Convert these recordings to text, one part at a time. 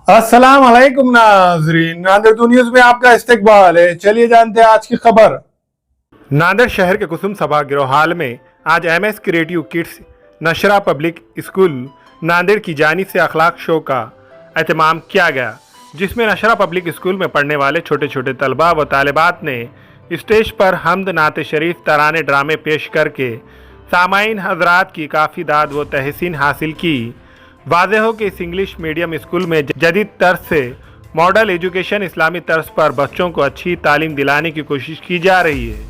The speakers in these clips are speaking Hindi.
अस्सलाम वालेकुम नाजरीन, नांदेड़ टू न्यूज में आपका इस्तकबाल है। चलिए जानते हैं आज की खबर। नांदेड़ शहर के कुसुम सभा गिरोहाल में आज MS creative kids नशरा public school Nanded की जानिब से अखलाक शो का एहतमाम किया गया, जिसमें नशरा पब्लिक स्कूल में पढ़ने वाले छोटे छोटे तलबा व तालिबात ने स्टेज पर हमद नात शरीफ तराने ड्रामे पेश करके सामाईन हजरात की काफ़ी दाद व तहसीन हासिल की। वाज़ेह हो कि इस इंग्लिश मीडियम स्कूल में जदीद तर्ज से मॉडल एजुकेशन इस्लामी तर्ज पर बच्चों को अच्छी तालीम दिलाने की कोशिश की जा रही है।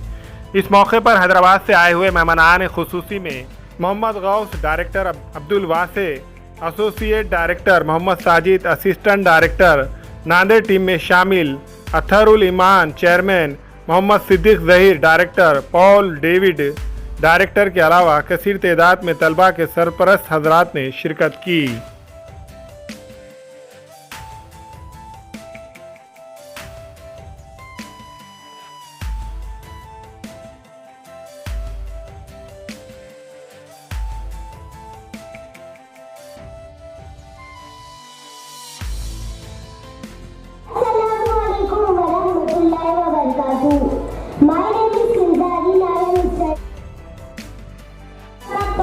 इस मौके पर हैदराबाद से आए हुए मेहमानान खुसूसी में Mohammed Ghaus director, Abdul Wase associate director, Mohammed Sajid assistant director, Nanded team में शामिल Atharul Iman chairman, Mohammed Siddique Zaheer director, Paul David director के अलावा कसीर तादाद में तलबा के सरपरस्त हजरात ने शिरकत की।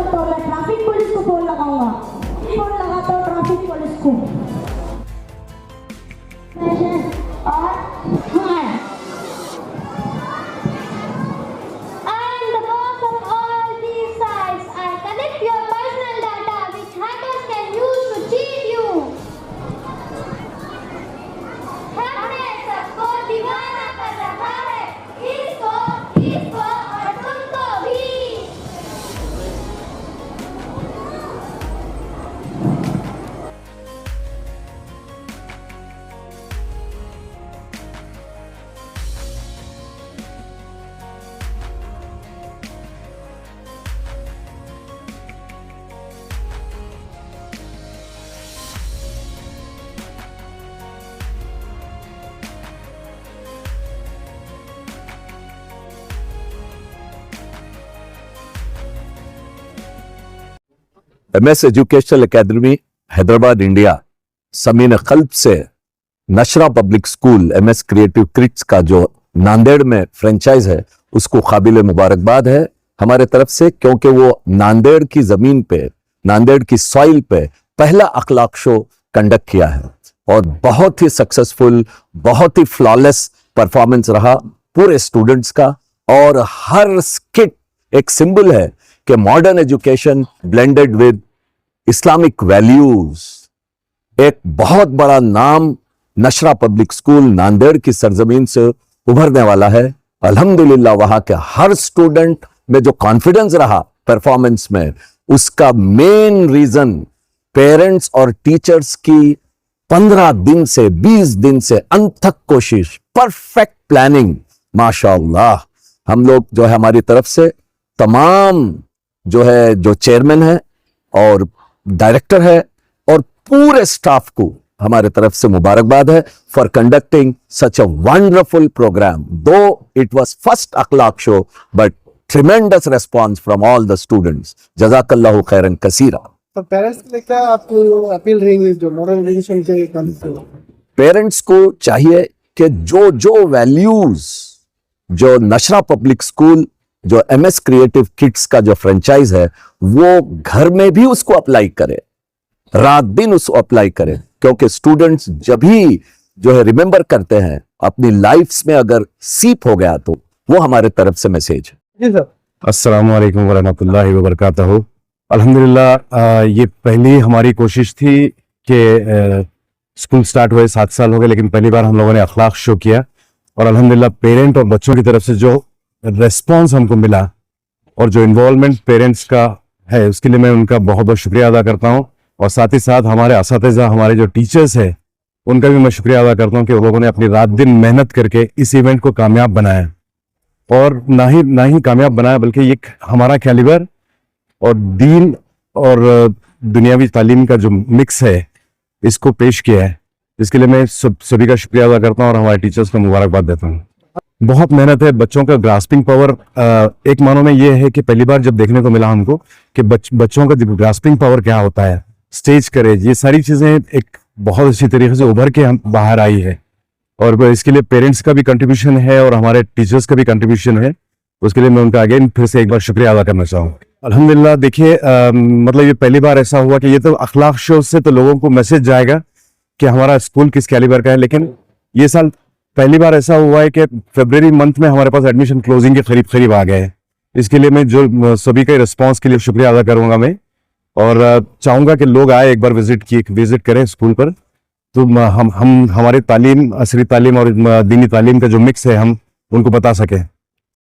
तो मैं ट्रैफिक पुलिस को फोन लगाऊंगा। फोन लगाता हूँ ट्रैफिक पुलिस को। और I am the boss of all these sites. I collect your personal data which hackers can use to cheat you. हमने सबको दीवाना कर रखा है, इसको और तुमको भी। MS educational academy Hyderabad India समीन कल्ब से Nashra public school MS creative kids का जो नांदेड़ में फ्रेंचाइज है उसको काबिल मुबारकबाद है हमारे तरफ से, क्योंकि वो नांदेड़ की जमीन पे, नांदेड़ की सॉइल पे पहला अखलाक शो कंडक्ट किया है और बहुत ही सक्सेसफुल, बहुत ही फ्लॉलेस परफॉर्मेंस रहा पूरे स्टूडेंट्स का। और हर स्किट एक सिंबल है कि modern education blended with Islamic values. एक बहुत बड़ा नाम नशरा पब्लिक स्कूल नांदेड़ की सरजमीन से उभरने वाला है। अल्हम्दुलिल्लाह वहां के हर स्टूडेंट में जो कॉन्फिडेंस रहा परफॉर्मेंस में, उसका मेन रीजन पेरेंट्स और टीचर्स की 15 दिन से 20 दिन से अनथक कोशिश, परफेक्ट प्लानिंग। माशाअल्लाह हम लोग जो है हमारी तरफ से तमाम जो चेयरमैन है और डायरेक्टर है और पूरे स्टाफ को हमारे तरफ से मुबारकबाद है for conducting such a wonderful program. Though it was first Akhlaq show but tremendous response from all the students. जज़ाकल्लाहु खैरन कसीरा। तो पेरेंट्स के लिए क्या आपको अपील रहेगी जो मॉडर्न एजुकेशन के काम से? पेरेंट्स को चाहिए कि जो वैल्यूज जो नशरा पब्लिक स्कूल, जो एमएस क्रिएटिव किड्स का जो फ्रेंचाइज है, वो घर में भी उसको अप्लाई करे, रात दिन उसको अप्लाई करे, क्योंकि स्टूडेंट्स जब भी जो है रिमेंबर करते हैं अपनी लाइफ्स में, अगर सीप हो गया तो वो हमारे तरफ से मैसेज है। जी सर। अस्सलाम वालेकुम वरहमतुल्लाहि वबरकातुहू। अल्हम्दुलिल्लाह ये पहली हमारी कोशिश थी कि स्कूल स्टार्ट हुए 7 साल हो गए, लेकिन पहली बार हम लोगों ने अखलाक शो किया और अल्हम्दुलिल्लाह पेरेंट और बच्चों की तरफ से जो रेस्पॉन्स हमको मिला और जो इन्वॉल्वमेंट पेरेंट्स का है, उसके लिए मैं उनका बहुत बहुत शुक्रिया अदा करता हूँ। और साथ ही साथ हमारे असातिज़ा, हमारे जो टीचर्स हैं, उनका भी मैं शुक्रिया अदा करता हूँ कि वो लोगों ने अपनी रात दिन मेहनत करके इस इवेंट को कामयाब बनाया। और ना ही कामयाब बनाया बल्कि ये हमारा कैलिबर और दीन और दुनियावी तालीम का जो मिक्स है इसको पेश किया है, इसके लिए मैं सभी का शुक्रिया अदा करता हूँ और हमारे टीचर्स को मुबारकबाद देता हूँ। बहुत मेहनत है, बच्चों का ग्रास्पिंग पावर एक मानों में ये है कि पहली बार जब देखने को मिला हमको कि बच्चों का ग्रास्पिंग पावर क्या होता है, स्टेज करेज, ये सारी चीजें एक बहुत अच्छी तरीके से उभर के हम बाहर आई है। और इसके लिए पेरेंट्स का भी कंट्रीब्यूशन है और हमारे टीचर्स का भी कंट्रीब्यूशन है। उसके लिए मैं उनका अगेन फिर से एक बार शुक्रिया अदा करना चाहूँगा। अल्हम्दुलिल्लाह देखिए मतलब ये पहली बार ऐसा हुआ कि ये तो अखलाक शो से तो लोगों को मैसेज जाएगा कि हमारा स्कूल किस कैलिबर का है, लेकिन ये साल पहली बार ऐसा हुआ है कि फरवरी मंथ में हमारे पास एडमिशन क्लोजिंग के करीब आ गए हैं। इसके लिए मैं जो सभी के रिस्पांस के लिए शुक्रिया अदा करूंगा मैं, और चाहूंगा कि लोग आए एक बार विजिट करें स्कूल पर, तो हम हमारे तालीम, असरी तालीम और दीनी तालीम का जो मिक्स है हम उनको बता सकें।